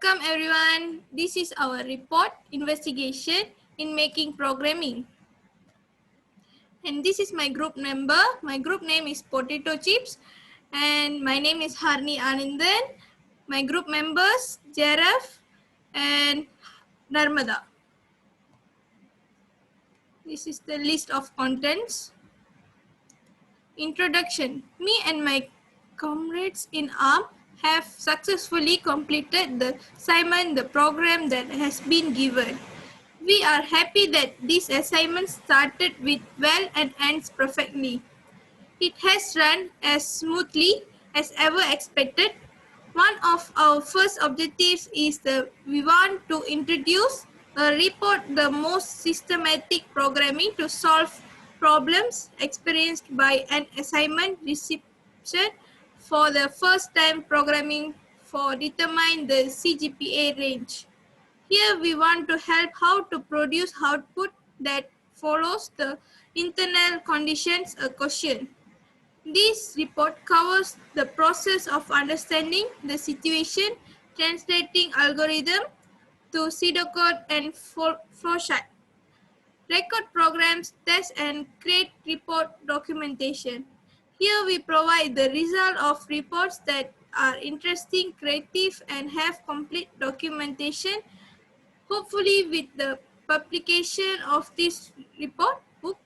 Welcome everyone. This is our report investigation in making programming. And this is my group member. My group name is Potato Chips and my name is Harni Anandan. My group members Jaraf and Narmada. This is the list of contents. Introduction. Me and my comrades in ARM have successfully completed the assignment, the program that has been given. We are happy that this assignment started with well and ends perfectly. It has run as smoothly as ever expected. One of our first objectives is that we want to introduce a report the most systematic programming to solve problems experienced by an assignment recipient for the first time programming for determine the CGPA range. Here we want to help how to produce output that follows the internal conditions a question. This report covers the process of understanding the situation, translating algorithm to pseudocode and flowchart, record programs, test and create report documentation. Here we provide the result of reports that are interesting, creative and have complete documentation. Hopefully with the publication of this report book,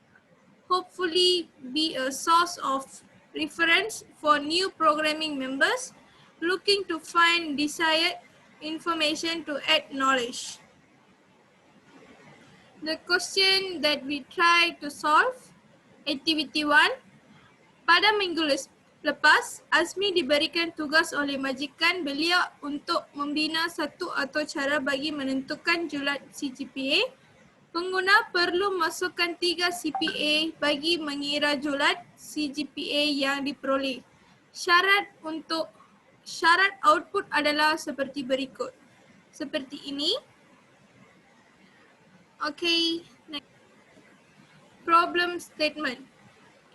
hopefully be a source of reference for new programming members looking to find desired information to add knowledge. The question that we try to solve, Activity 1. Pada minggu lepas, Azmi diberikan tugas oleh majikan beliau untuk membina satu atau cara bagi menentukan julat CGPA. Pengguna perlu masukkan 3 CPA bagi mengira julat CGPA yang diperoleh. Syarat output adalah seperti berikut. Seperti ini. Okay, next. Problem statement.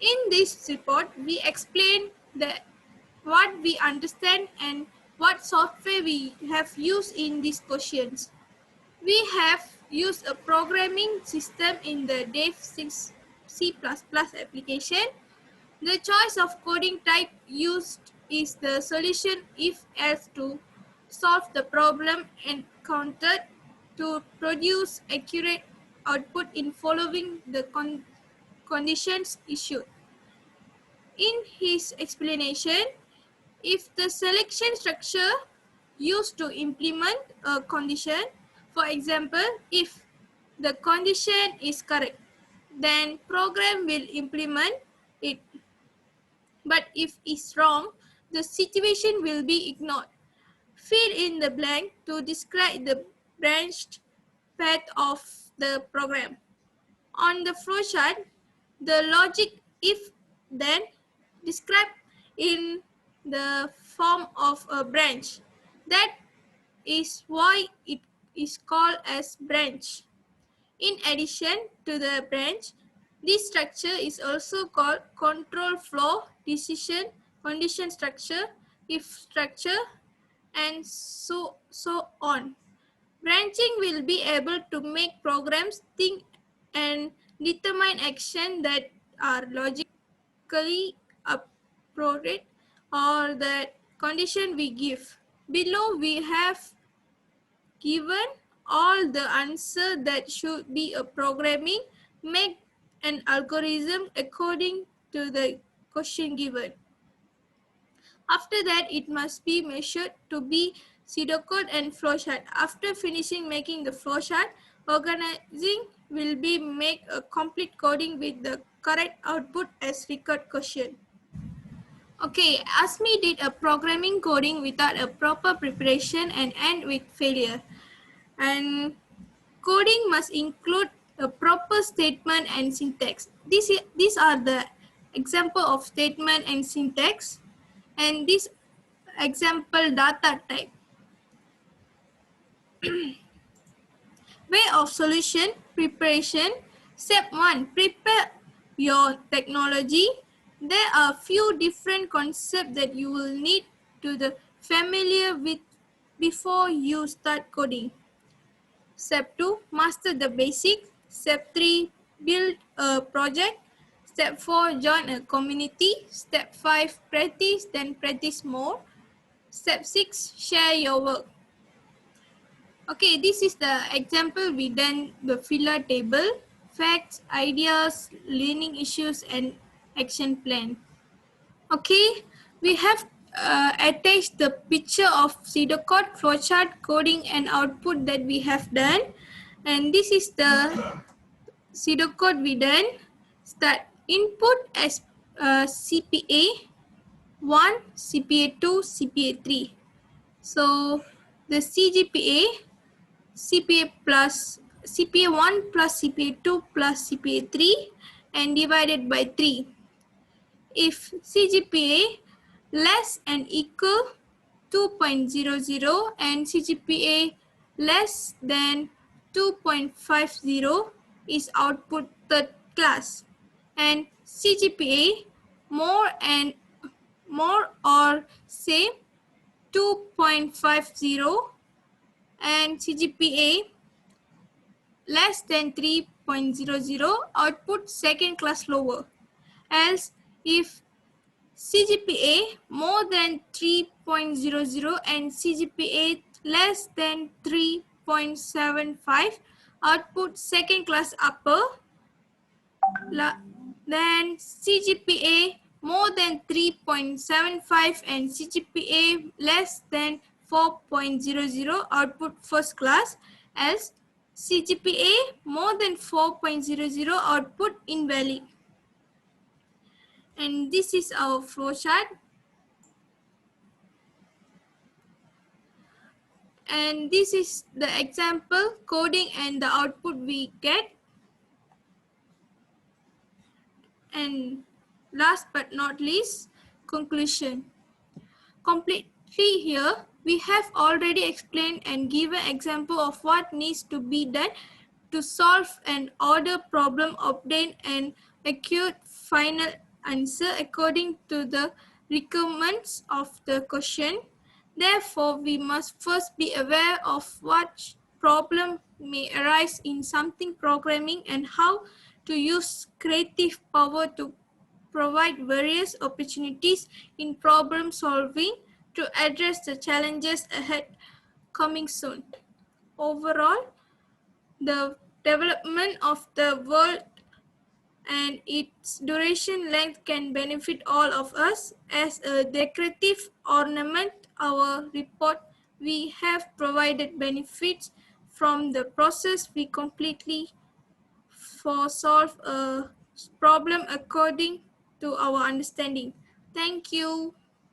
In this report, we explain what we understand and what software we have used in these questions. We have used a programming system in the Dev C++ application. The choice of coding type used is the solution if else to solve the problem encountered to produce accurate output in following the conditions issued. In his explanation, if the selection structure used to implement a condition, for example, if the condition is correct, then program will implement it. But if it's wrong, the situation will be ignored. Fill in the blank to describe the branched path of the program. On the flowchart, the logic if then described in the form of a branch. That is why it is called as branch. In addition to the branch, this structure is also called control flow, decision, condition structure, if structure, and so on. Branching will be able to make programs think and determine action that are logically appropriate or the condition we give. Below we have given all the answer that should be a programming, make an algorithm according to the question given. After that, it must be measured to be pseudocode and flowchart. After finishing making the flowchart, organizing will be make a complete coding with the correct output as record question. Okay, Asmi did a programming coding without a proper preparation and end with failure. And coding must include a proper statement and syntax. These are the example of statement and syntax, and this example data type. Way of solution preparation. Step 1. Prepare your technology. There are few different concepts that you will need to be familiar with before you start coding. Step 2, master the basics. Step 3, build a project. Step 4, join a community. Step 5, practice, then practice more. Step 6, share your work. Okay, this is the example we done the filler table, facts, ideas, learning issues, and action plan. Okay, we have attached the picture of pseudocode, flowchart, coding, and output that we have done. And this is the pseudocode we done. Start input as CPA 1, CPA 2, CPA 3. So the CGPA, CPA plus CPA 1 plus CPA 2 plus CPA 3 and divided by 3. If CGPA less and equal 2.00 and CGPA less than 2.50 is output third class, and CGPA more or say 2.50 and CGPA less than 3.00 output second class lower. Else, if CGPA more than 3.00 and CGPA less than 3.75 output second class upper, then CGPA more than 3.75 and CGPA less than 4.00 output first class, else CGPA more than 4.00 output invalid. And this is our flowchart. And this is the example coding and the output we get. And last but not least, conclusion. Completely here, we have already explained and given example of what needs to be done to solve an order problem, obtain an accurate final answer according to the requirements of the question. Therefore, we must first be aware of what problem may arise in something programming and how to use creative power to provide various opportunities in problem solving to address the challenges ahead coming soon. Overall, the development of the world and its duration length can benefit all of us. As a decorative ornament, our report, we have provided benefits from the process we completely for solve a problem according to our understanding. Thank you.